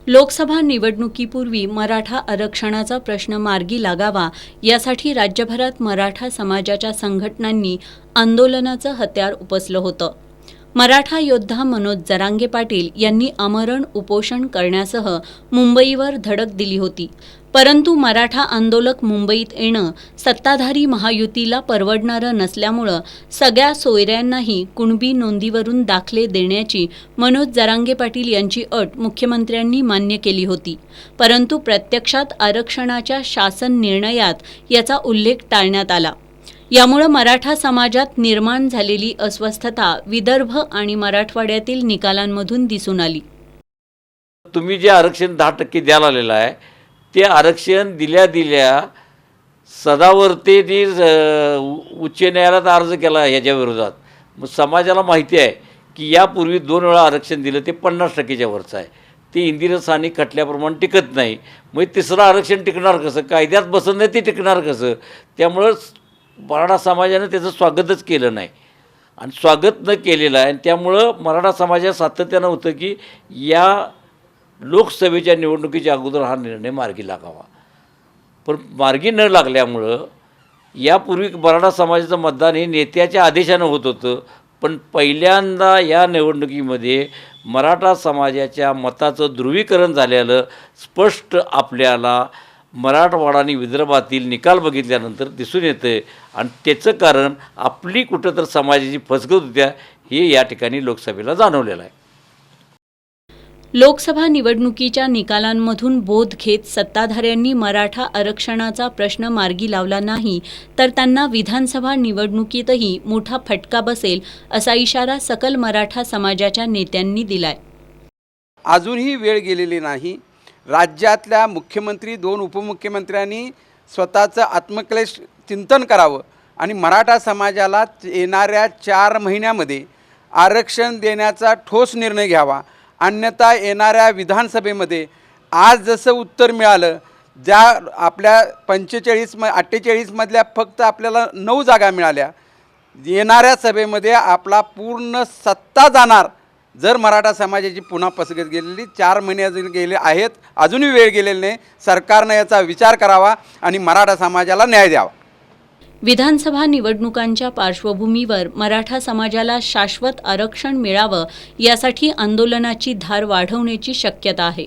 लोकसभा निवडणुकीपूर्वी मराठा आरक्षणाचा प्रश्न मार्गी लागावा यासाठी राज्यभरात मराठा समाजाच्या संघटनांनी आंदोलनाचं हत्यार उपसलं होतं. मराठा योद्धा मनोज जरांगे पाटील यांनी आमरण उपोषण करण्यासह मुंबईवर धडक दिली होती. परंतु मराठा आंदोलक मुंबईत येणं सत्ताधारी महायुतीला परवडणारं नसल्यामुळं सगळ्या सोयऱ्यांनाही कुणबी नोंदीवरून दाखले देण्याची मनोज जरांगे पाटील यांची अट मुख्यमंत्र्यांनी मान्य केली होती. परंतु प्रत्यक्षात आरक्षणाच्या शासन निर्णयात याचा उल्लेख टाळण्यात आला. यामुळे मराठा समाजात निर्माण झालेली अस्वस्थता विदर्भ आणि मराठवाड्यातील निकालांमधून दिसून आली. तुम्ही जे आरक्षण 10% द्यायला आलेलं आहे ते आरक्षण दिल्या सदावर्तेनी उच्च न्यायालयात अर्ज केला ह्याच्या विरोधात. मग समाजाला माहिती आहे की यापूर्वी 2 वेळा आरक्षण दिलं ते 50%च्या वरचं आहे. ते इंदिरा सानी खटल्याप्रमाणे टिकत नाही. मग तिसरं आरक्षण टिकणार कसं? कायद्यात बसत नाही ते टिकणार कसं? त्यामुळं मराठा समाजानं त्याचं स्वागतच केलं नाही आणि स्वागत न केलेलं आहे. आणि त्यामुळं मराठा समाजात सातत्यानं होतं की या लोकसभेच्या निवडणुकीच्या अगोदर हा निर्णय मार्गी लागावा. पण मार्गी न लागल्यामुळं यापूर्वी मराठा समाजाचं मतदान हे नेत्याच्या आदेशानं होत होतं. पण पहिल्यांदा या निवडणुकीमध्ये मराठा समाजाच्या मताचं ध्रुवीकरण झालेलं स्पष्ट आपल्याला मराठवाडा आणि विदर्भातील निकाल बघितल्यानंतर दिसून येतं. आणि त्याचं कारण आपली कुठं तर समाजाची फसगत होत्या हे या ठिकाणी लोकसभेला जाणवलेलं आहे. लोकसभा निवडणुकीच्या निकालांमधून बोध घेत सत्ताधाऱ्यांनी मराठा आरक्षणाचा प्रश्न मार्गी लावला नाही तर त्यांना विधानसभा निवडणुकीतही मोठा फटका बसेल असा इशारा सकल मराठा समाजाच्या नेत्यांनी दिलाय. अजूनही वेळ गेलेली नाही. राज्यातल्या मुख्यमंत्री 2 उपमुख्यमंत्र्यांनी स्वतःचं आत्मक्लेश चिंतन करावं आणि मराठा समाजाला येणाऱ्या 4 महिन्यामध्ये आरक्षण देण्याचा ठोस निर्णय घ्यावा. अन्यथा येणाऱ्या विधानसभेमध्ये आज जसं उत्तर मिळालं, ज्या आपल्या 48मधल्या फक्त आपल्याला 9 जागा मिळाल्या, येणाऱ्या सभेमध्ये आपला पूर्ण सत्ता जाणार. जर मराठा समाजाची पुन्हा फसगत गेलेली 4 महिने गेले आहेत, अजूनही वेळ गेलेली नाही. सरकारनं याचा विचार करावा आणि मराठा समाजाला न्याय द्यावा. विधानसभा निवडणुकांच्या पार्श्वभूमीवर मराठा समाजाला शाश्वत आरक्षण मिळावं यासाठी आंदोलनाची धार वाढवण्याची शक्यता आहे.